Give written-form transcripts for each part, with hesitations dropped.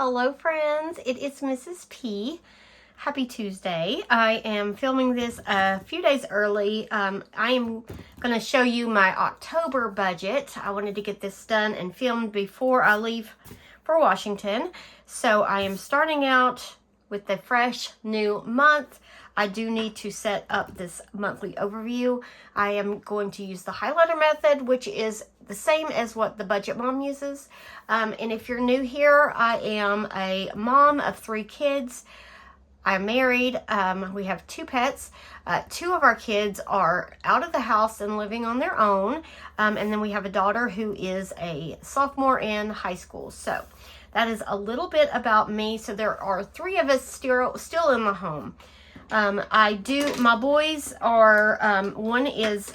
Hello friends, it is Mrs. P. Happy Tuesday. I am filming this a few days early. I am going to show you my October budget. I wanted to get this done and filmed before I leave for Washington. So I am starting out with the fresh new month. I do need to set up this monthly overview. I am going to use the highlighter method, which is the same as what the Budget Mom uses. And if you're new here, I am a mom of 3 kids. I'm married. We have 2 pets. 2 of our kids are out of the house and living on their own. And then we have a daughter who is a sophomore in high school. So that is a little bit about me. So there are 3 of us still in the home. My boys are, one is,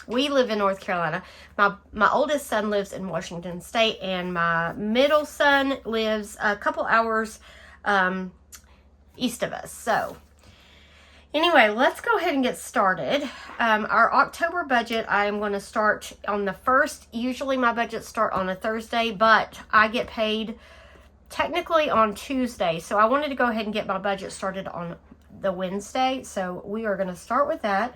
we live in North Carolina. My oldest son lives in Washington State, and my middle son lives a couple hours, east of us. So anyway, let's go ahead and get started. Our October budget, I am going to start on the 1st. Usually my budgets start on a Thursday, but I get paid technically on Tuesday. So I wanted to go ahead and get my budget started on the Wednesday. So we are going to start with that.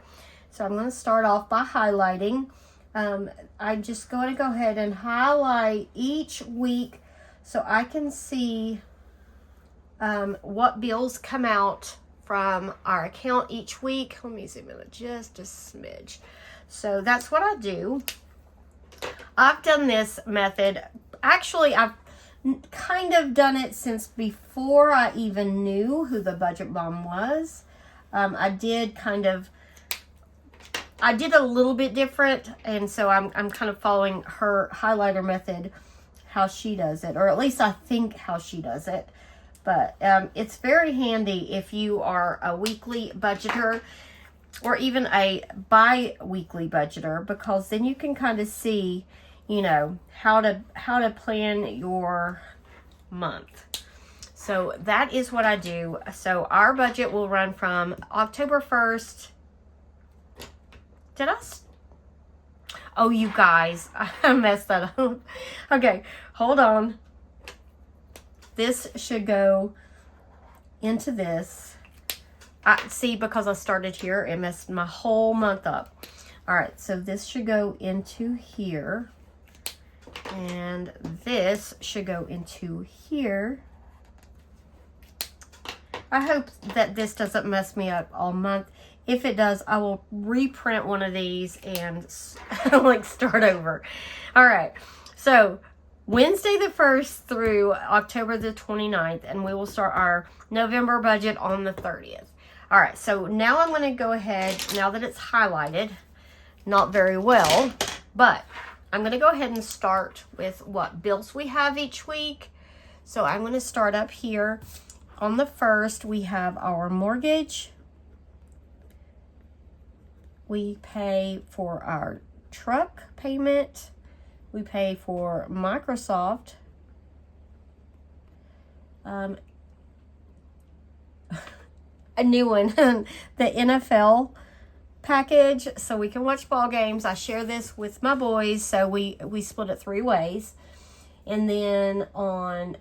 So I'm going to start off by highlighting. I'm just going to go ahead and highlight each week so I can see what bills come out from our account each week. Let me zoom in just a smidge. So that's what I do. I've done this method. Actually, I've kind of done it since before I even knew who the Budget Mom was. I did a little bit different, and so I'm kind of following her highlighter method, how she does it, or at least I think how she does it. But it's very handy if you are a weekly budgeter or even a bi-weekly budgeter, because then you can kind of see, you know, how to plan your month. So that is what I do. So our budget will run from October 1st. Oh, you guys, I messed that up. Okay, hold on. This should go into this. See, because I started here, it messed my whole month up. All right, so this should go into here. And this should go into here. I hope that this doesn't mess me up all month. If it does, I will reprint one of these and like start over. All right, so Wednesday the 1st through October the 29th, and we will start our November budget on the 30th. All right, so now I'm going to go ahead, now that it's highlighted, not very well, but I'm going to go ahead and start with what bills we have each week. So I'm going to start up here. On the 1st, we have our mortgage. We pay for our truck payment. We pay for Microsoft. A new one, the NFL package, so we can watch ball games. I share this with my boys, so we split it 3 ways. And then on,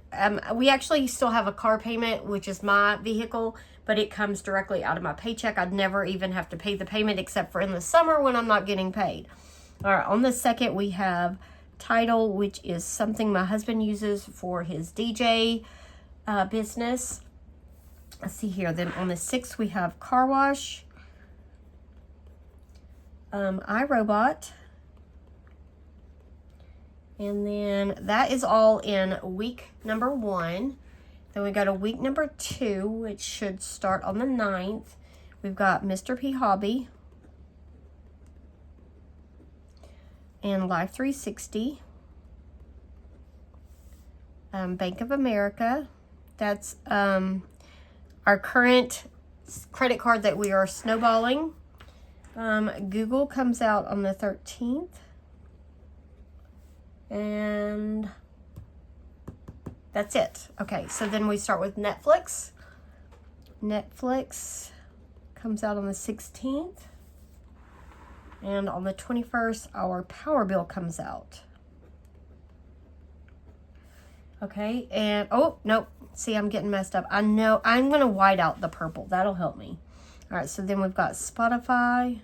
we actually still have a car payment, which is my vehicle, but it comes directly out of my paycheck. I'd never even have to pay the payment except for in the summer when I'm not getting paid. All right, on the 2nd, we have Title, which is something my husband uses for his DJ business. Let's see here. Then on the 6th, we have Car Wash, iRobot. And then that is all in week number 1. Then we go to week number 2, which should start on the 9th. We've got Mr. P Hobby and Life 360. Bank of America. That's our current credit card that we are snowballing. Google comes out on the 13th. And that's it. Okay, so then we start with Netflix. Netflix comes out on the 16th. And on the 21st, our power bill comes out. Okay, and, oh, nope. See, I'm getting messed up. I know, I'm going to white out the purple. That'll help me. All right, so then we've got Spotify,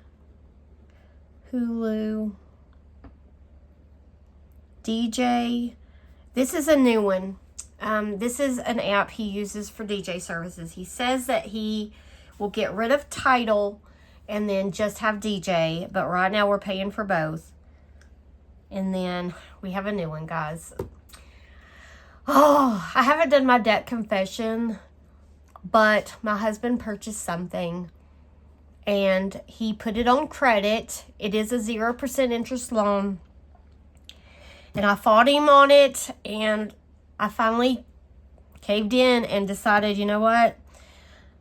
Hulu, DJ. This is a new one. This is an app he uses for DJ services. He says that he will get rid of Tidal and then just have DJ, but right now we're paying for both. And then we have a new one, guys. Oh, I haven't done my debt confession, but my husband purchased something and he put it on credit. It is a 0% interest loan. And I fought him on it, and I finally caved in and decided, you know what?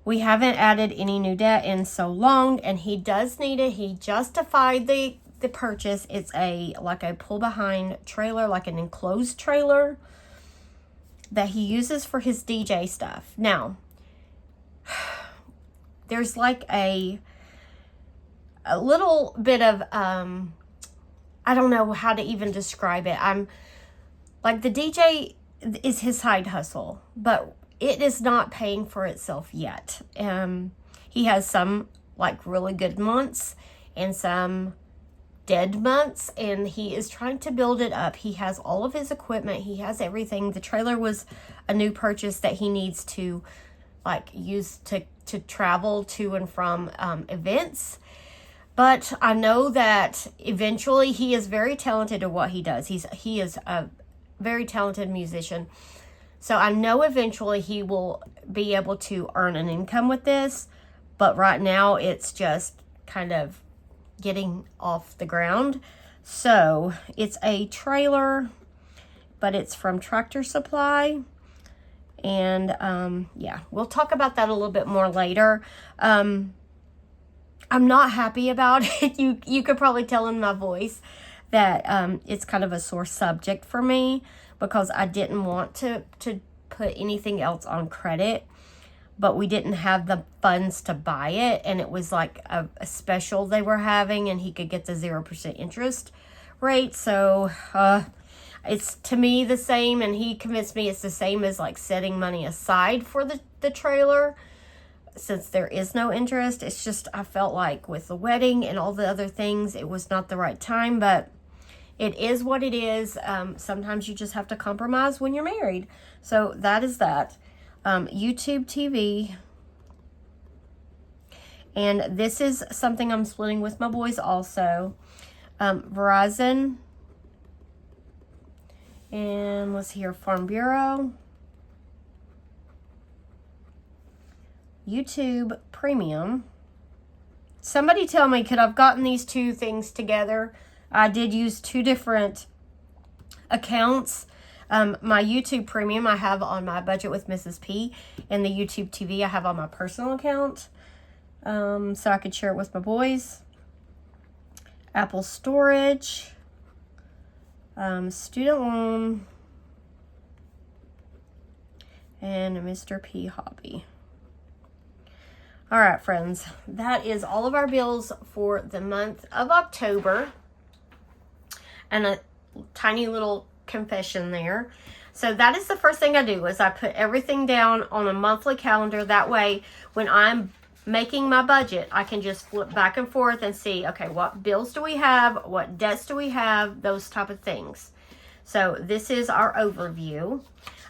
We haven't added any new debt in so long, and he does need it. He justified the purchase. It's like a pull-behind trailer, like an enclosed trailer that he uses for his DJ stuff. Now, there's like a little bit of, I don't know how to even describe it. I'm like, the DJ is his side hustle, but it is not paying for itself yet. He has some like really good months and some dead months, and he is trying to build it up. He has all of his equipment. He has everything. The trailer was a new purchase that he needs to like use to travel to and from events. But I know that eventually he is very talented at what he does. He is a very talented musician. So I know eventually he will be able to earn an income with this. But right now it's just kind of getting off the ground. So it's a trailer, but it's from Tractor Supply. And yeah, we'll talk about that a little bit more later. I'm not happy about it. You could probably tell in my voice that it's kind of a sore subject for me, because I didn't want to put anything else on credit, but we didn't have the funds to buy it, and it was like a special they were having, and he could get the 0% interest rate. So it's, to me, the same, and he convinced me it's the same as like setting money aside for the trailer. Since there is no interest, it's just, I felt like with the wedding and all the other things, it was not the right time, but it is what it is. Sometimes you just have to compromise when you're married. So that is that. YouTube TV. And this is something I'm splitting with my boys also. Verizon. And let's see here, Farm Bureau. YouTube Premium. Somebody tell me, could I have gotten these two things together? I did use two different accounts. My YouTube Premium I have on my Budget with Mrs. P, and the YouTube TV I have on my personal account, so I could share it with my boys. Apple Storage, Student Loan, and Mr. P Hobby. All right, friends, that is all of our bills for the month of October. And a tiny little confession there. So that is the first thing I do, is I put everything down on a monthly calendar. That way, when I'm making my budget, I can just flip back and forth and see, okay, what bills do we have? What debts do we have? Those type of things. So this is our overview.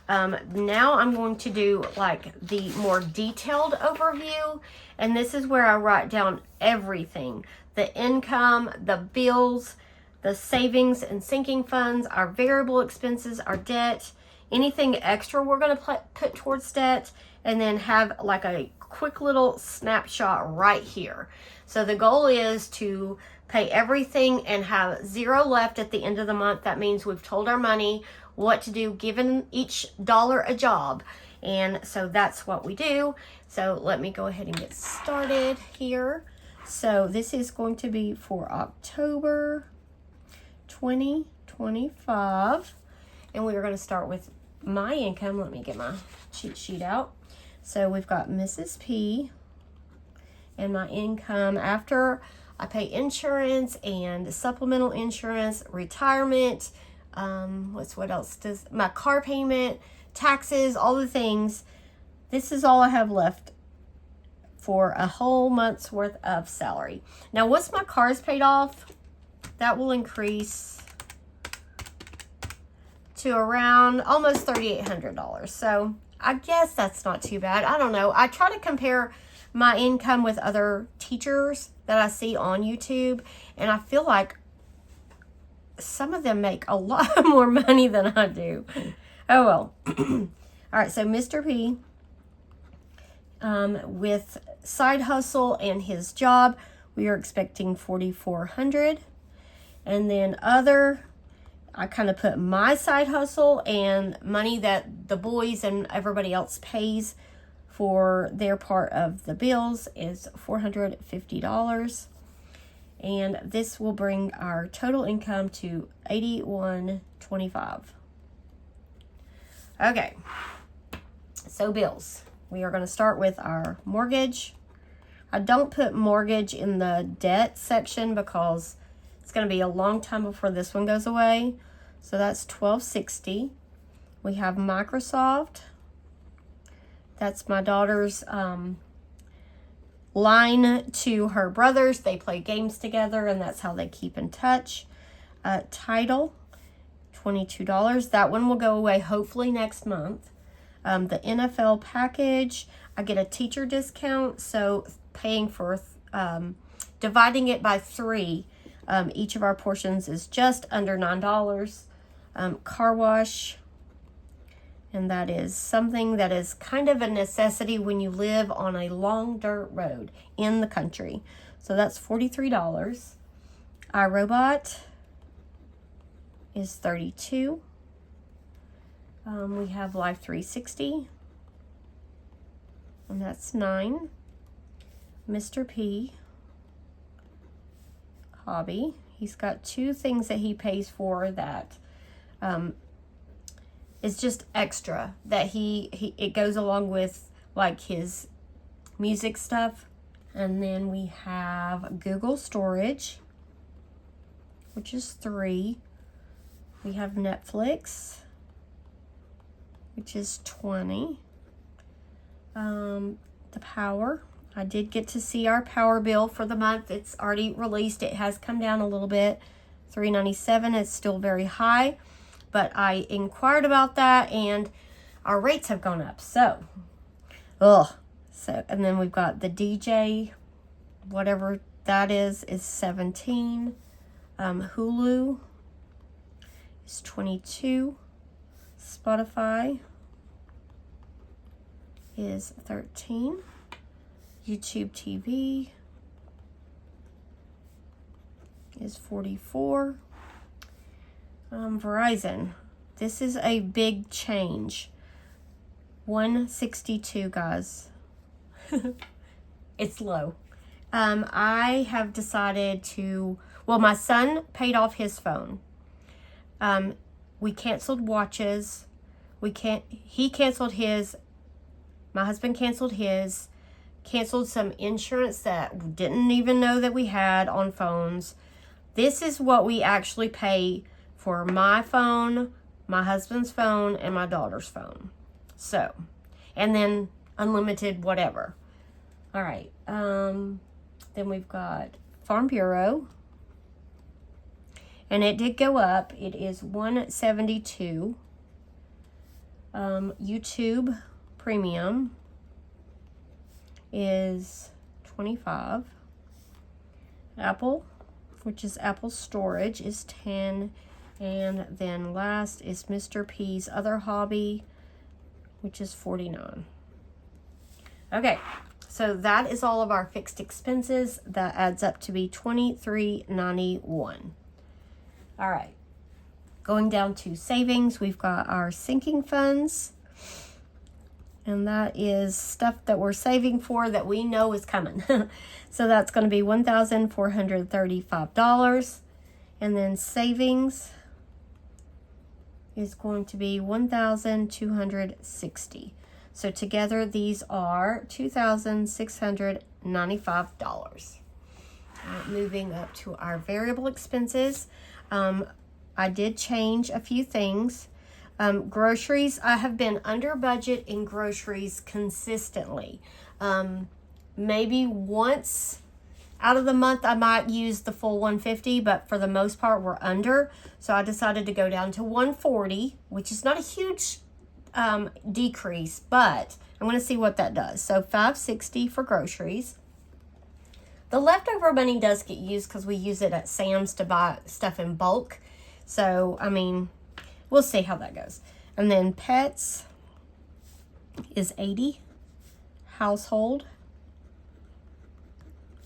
Now I'm going to do like the more detailed overview, and this is where I write down everything: the income, the bills, the savings and sinking funds, our variable expenses, our debt, anything extra we're going to put towards debt, and then have like a quick little snapshot right here. So the goal is to pay everything and have zero left at the end of the month. That means we've told our money what to do, given each dollar a job. And so that's what we do. So let me go ahead and get started here. So this is going to be for October 2025. And we are going to start with my income. Let me get my cheat sheet out. So we've got Mrs. P and my income after I pay insurance and supplemental insurance, retirement, what else does my car payment, taxes, all the things. This is all I have left for a whole month's worth of salary. Now, once my car is paid off, that will increase to around almost $3,800. So I guess that's not too bad. I don't know. I try to compare my income with other teachers that I see on YouTube, and I feel like some of them make a lot more money than I do. Oh well. All right, so Mr. P, with side hustle and his job, we are expecting $4,400. And then other, I kind of put my side hustle and money that the boys and everybody else pays for their part of the bills is $450. And this will bring our total income to $81.25. Okay, so bills. We are going to start with our mortgage. I don't put mortgage in the debt section because it's going to be a long time before this one goes away. So that's $1,260. We have Microsoft. That's my daughter's line to her brothers. They play games together, and that's how they keep in touch. Title, $22. That one will go away hopefully next month. The NFL package, I get a teacher discount, so paying for, dividing it by 3, each of our portions is just under $9. Car wash, and that is something that is kind of a necessity when you live on a long dirt road in the country. So that's $43. iRobot is $32. We have Life 360, and that's $9. Mr. P, hobby. He's got 2 things that he pays for that is just extra, that it goes along with like his music stuff. And then we have Google Storage, which is $3. We have Netflix, which is $20. The power, I did get to see our power bill for the month. It's already released. It has come down a little bit. $397 is still very high, but I inquired about that and our rates have gone up. So, and then we've got the DJ, whatever that is $17. Hulu is $22. Spotify is $13. YouTube TV is $44. Verizon, this is a big change. $162, guys. It's low. I have decided to, well, my son paid off his phone. We canceled watches. He canceled his, my husband canceled his, canceled some insurance that didn't even know that we had on phones. This is what we actually pay for my phone, my husband's phone, and my daughter's phone. So, and then unlimited whatever. All right. Then we've got Farm Bureau. And it did go up. It is $172. YouTube Premium is $25. Apple, which is Apple Storage, is $10. And then last is Mr. P's other hobby, which is $49. Okay, so that is all of our fixed expenses. That adds up to be $23.91. All right, going down to savings, we've got our sinking funds. And that is stuff that we're saving for that we know is coming. So that's going to be $1,435. And then savings is going to be $1,260. So together these are $2,695. Moving up to our variable expenses. I did change a few things. Groceries, I have been under budget in groceries consistently. Maybe once out of the month I might use the full 150, but for the most part we're under. So I decided to go down to 140, which is not a huge decrease, but I'm going to see what that does. So $5.60 for groceries. The leftover money does get used because we use it at Sam's to buy stuff in bulk. So, I mean, we'll see how that goes. And then pets is $80. Household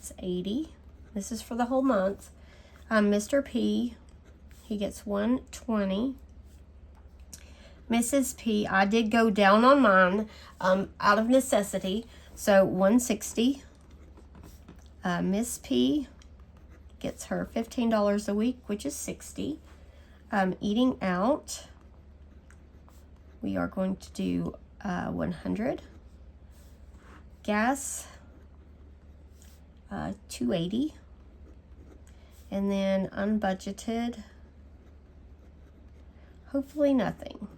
is $80. This is for the whole month. Mr. P, he gets $120. Mrs. P, I did go down on mine out of necessity, so $160. Miss P gets her $15 a week, which is $60. Eating out, we are going to do $100. Gas, $280. And then unbudgeted, hopefully nothing.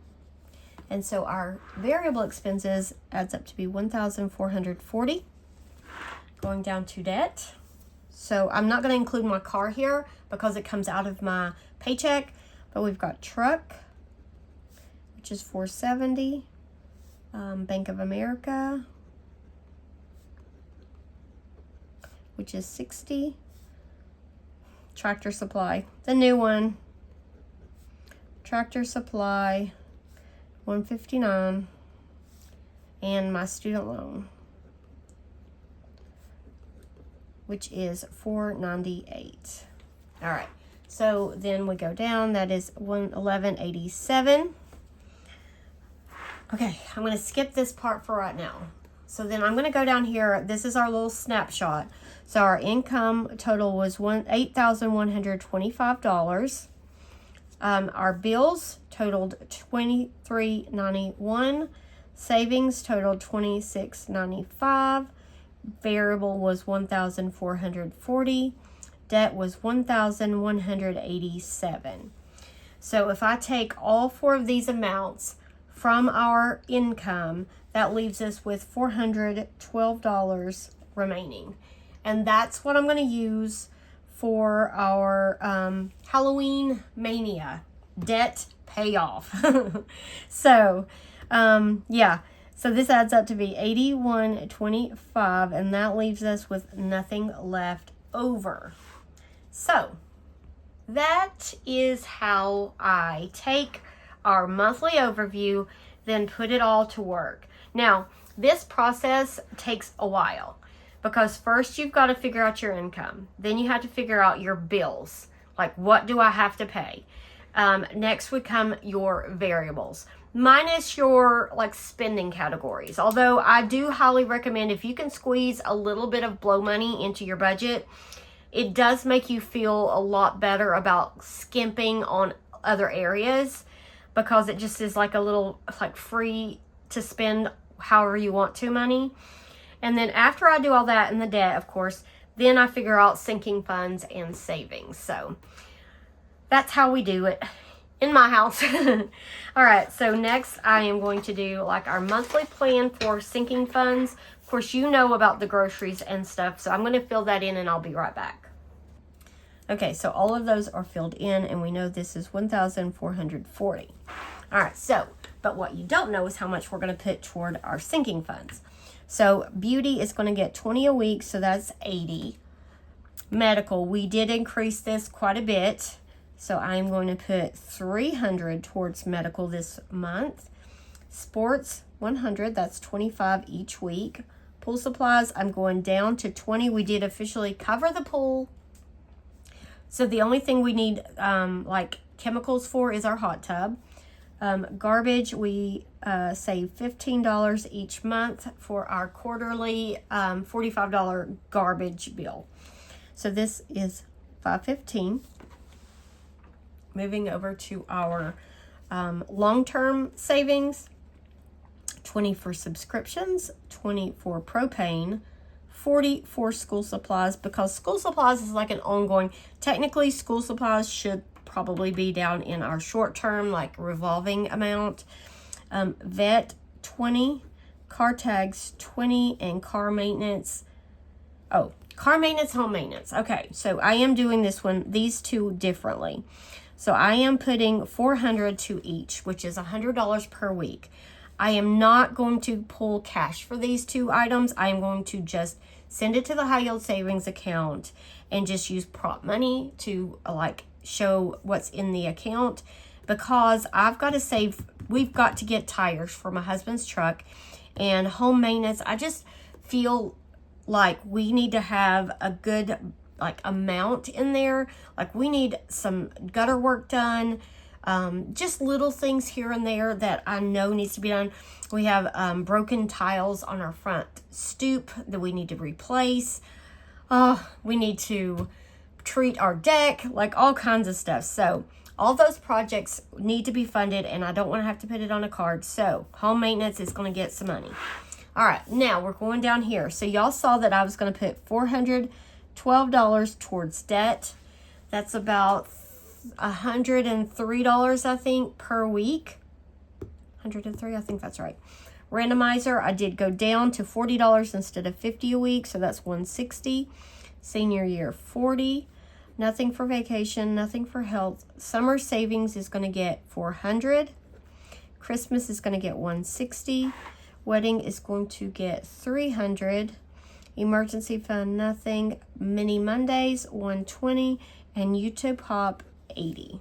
And so our variable expenses adds up to be $1,440. Going down to debt. So I'm not going to include my car here because it comes out of my paycheck, but we've got truck, which is $470. Bank of America, which is $60. Tractor Supply, the new one. Tractor Supply, $159. And my student loan, which is $498. All right, so then we go down. That is $111.87. Okay, I'm going to skip this part for right now. So then I'm going to go down here. This is our little snapshot. So our income total was $8,125. Our bills totaled $23.91. Savings totaled $26.95. Variable was $1,440. Debt was $1,187. So if I take all four of these amounts from our income, that leaves us with $412 remaining. And that's what I'm going to use for our Halloween Mania debt payoff. So, yeah. So this adds up to be $81.25, and that leaves us with nothing left over. So that is how I take our monthly overview, then put it all to work. Now, this process takes a while because first you've got to figure out your income. Then you have to figure out your bills. Like, what do I have to pay? Next would come your variables, minus your like spending categories. Although I do highly recommend, if you can squeeze a little bit of blow money into your budget, it does make you feel a lot better about skimping on other areas, because it just is like a little like free to spend however you want to money. And then after I do all that in the debt, of course, then I figure out sinking funds and savings. So that's how we do it in my house. All right, so next I am going to do like our monthly plan for sinking funds. Of course, you know about the groceries and stuff, so I'm going to fill that in and I'll be right back. Okay, so all of those are filled in, and we know this is $1,440. All right, so, but what you don't know is how much we're going to put toward our sinking funds. So beauty is going to get $20 a week, so that's $80. Medical, we did increase this quite a bit, so I'm going to put $300 towards medical this month. Sports, $100, that's $25 each week. Pool supplies, I'm going down to $20. We did officially cover the pool. So the only thing we need like chemicals for is our hot tub. Garbage, we save $15 each month for our quarterly $45 garbage bill. So this is $515. Moving over to our long-term savings, $20 for subscriptions, $20 for propane, $40 for school supplies, because school supplies is like an ongoing, technically school supplies should probably be down in our short term, like revolving amount. Vet 20, car tags 20, and car maintenance. Oh, car maintenance, home maintenance. Okay, so I am doing these two differently. So I am putting $400 to each, which is $100 per week. I am not going to pull cash for these two items. I am going to just send it to the high yield savings account and just use prop money to like show what's in the account, because I've got to save. We've got to get tires for my husband's truck and home maintenance. I just feel like we need to have a good like amount in there. Like we need some gutter work done, just little things here and there that I know needs to be done. We have broken tiles on our front stoop that we need to replace. We need to treat our deck, like all kinds of stuff. So all those projects need to be funded, and I don't want to have to put it on a card. So home maintenance is going to get some money. All right, now we're going down here. So y'all saw that I was going to put $412 towards debt. That's about $103, I think, per week. 103, I think that's right. Randomizer, I did go down to $40 instead of $50 a week, so that's $160. Senior year, $40. Nothing for vacation, nothing for health. Summer savings is going to get $400. Christmas is going to get $160. Wedding is going to get $300. Emergency fund, nothing. Mini Mondays, $120. And YouTube Pop, $80.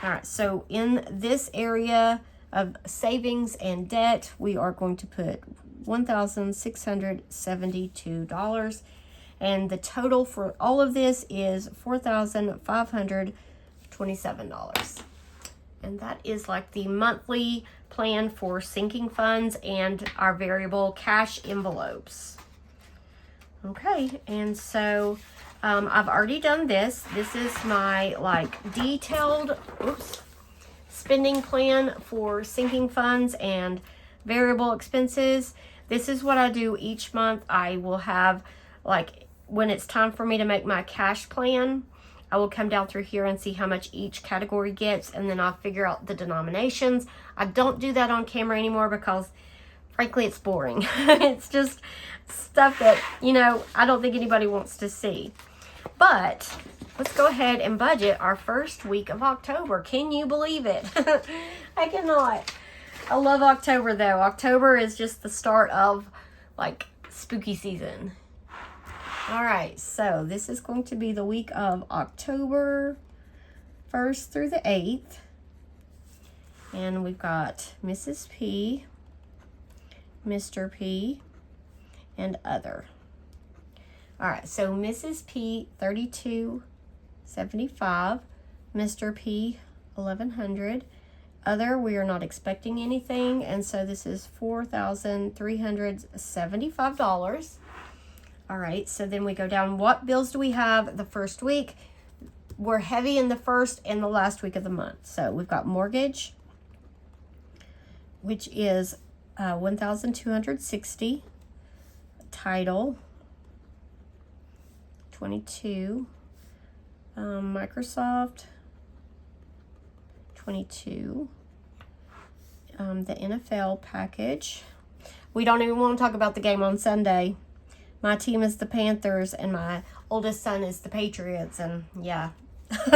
All right, so in this area of savings and debt, we are going to put $1,672. And the total for all of this is $4,527. And that is like the monthly plan for sinking funds and our variable cash envelopes. Okay, and so I've already done this. This is my like detailed spending plan for sinking funds and variable expenses. This is what I do each month. I will have like, when it's time for me to make my cash plan, I will come down through here and see how much each category gets, and then I'll figure out the denominations. I don't do that on camera anymore because, frankly, it's boring. It's just stuff that, you know, I don't think anybody wants to see. But let's go ahead and budget our first week of October. Can you believe it? I cannot. I love October, though. October is just the start of, like, spooky season. All right, so this is going to be the week of October 1st through the 8th. And we've got Mrs. P, Mr. P, and other. All right, so Mrs. P, $32.75. Mr. P, $1,100. Other, we are not expecting anything, and so this is $4,375. All right, so then we go down. What bills do we have the first week? We're heavy in the first and the last week of the month. So we've got mortgage, which is $1,260. Title, $22. Microsoft, $22. The NFL package. We don't even want to talk about the game on Sunday. My team is the Panthers, and my oldest son is the Patriots, and yeah.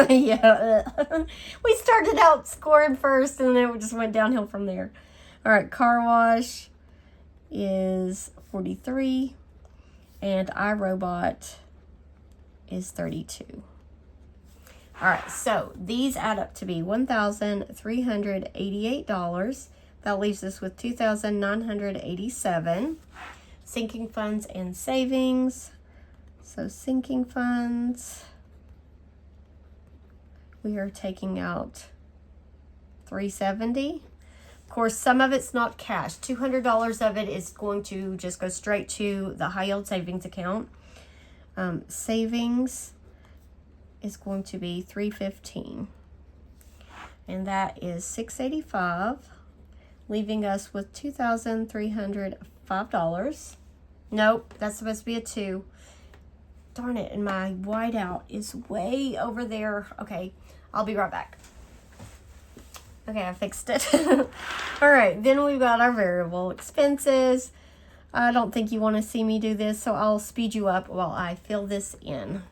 Yeah. We started out scoring first, and then it just went downhill from there. All right, car wash is $43, and iRobot is $32. All right, so these add up to be $1,388. That leaves us with $2,987. Sinking funds and savings. So sinking funds, we are taking out $370. Of course, some of it's not cash. $200 of it is going to just go straight to the high yield savings account. Savings is going to be $315, and that is $685, leaving us with $2,305. Nope, that's supposed to be a 2. Darn it, and my whiteout is way over there. Okay, I'll be right back. Okay, I fixed it. All right, then we've got our variable expenses. I don't think you want to see me do this, so I'll speed you up while I fill this in.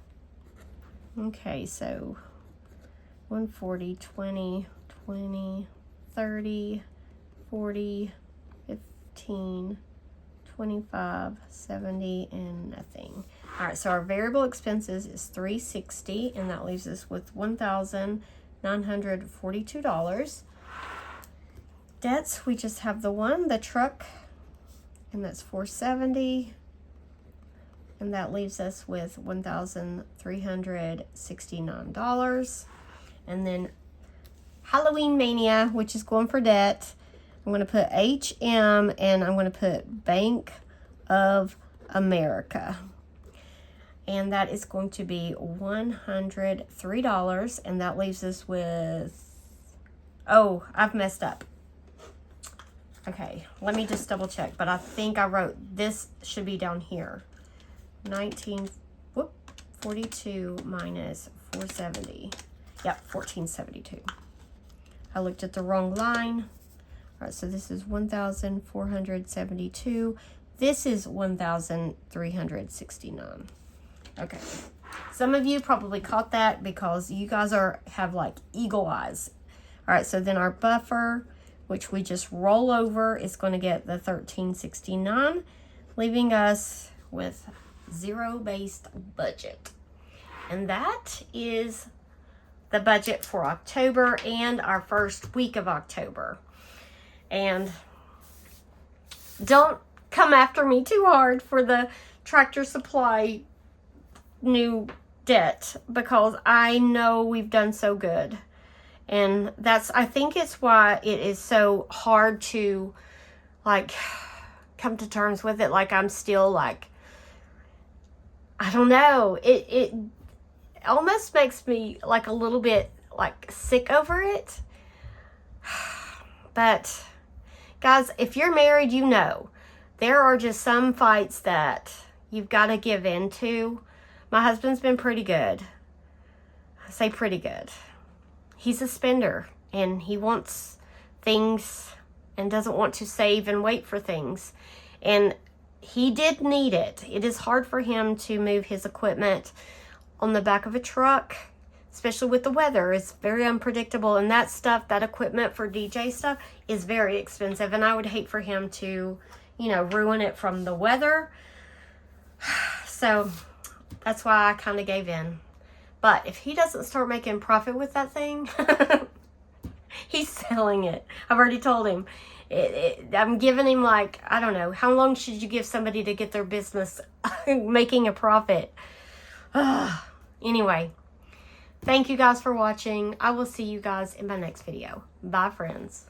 Okay, so 140, 20, 20, 30, 40, 15, 25, 70, and nothing. All right, so our variable expenses is $360, and that leaves us with $1,942. Debts, we just have the one, the truck, and that's $470, and that leaves us with $1,369. And then Halloween Mania, which is going for debt, I'm going to put HM, and I'm going to put Bank of America. And that is going to be $103, and that leaves us with, oh, I've messed up. Okay, let me just double check, but I think I wrote, this should be down here. 42 minus 470. Yep, 1472. I looked at the wrong line. All right, so this is 1,472. This is 1,369. Okay. Some of you probably caught that because you guys have like eagle eyes. All right, so then our buffer, which we just roll over, is going to get the 1369, leaving us with zero-based budget. And that is the budget for October and our first week of October. And don't come after me too hard for the Tractor Supply new debt, because I know we've done so good. And I think it's why it is so hard to like come to terms with it. Like I'm still like, I don't know. It almost makes me like a little bit like sick over it. But guys, if you're married, you know, there are just some fights that you've got to give in to. My husband's been pretty good. I say pretty good. He's a spender, and he wants things and doesn't want to save and wait for things. And he did need it. It is hard for him to move his equipment on the back of a truck, especially with the weather. It's very unpredictable, and that equipment for DJ stuff is very expensive, and I would hate for him to, you know, ruin it from the weather. So that's why I kind of gave in. But if he doesn't start making profit with that thing, he's selling it. I've already told him. I'm giving him like, I don't know, how long should you give somebody to get their business making a profit? Anyway, thank you guys for watching. I will see you guys in my next video. Bye, friends.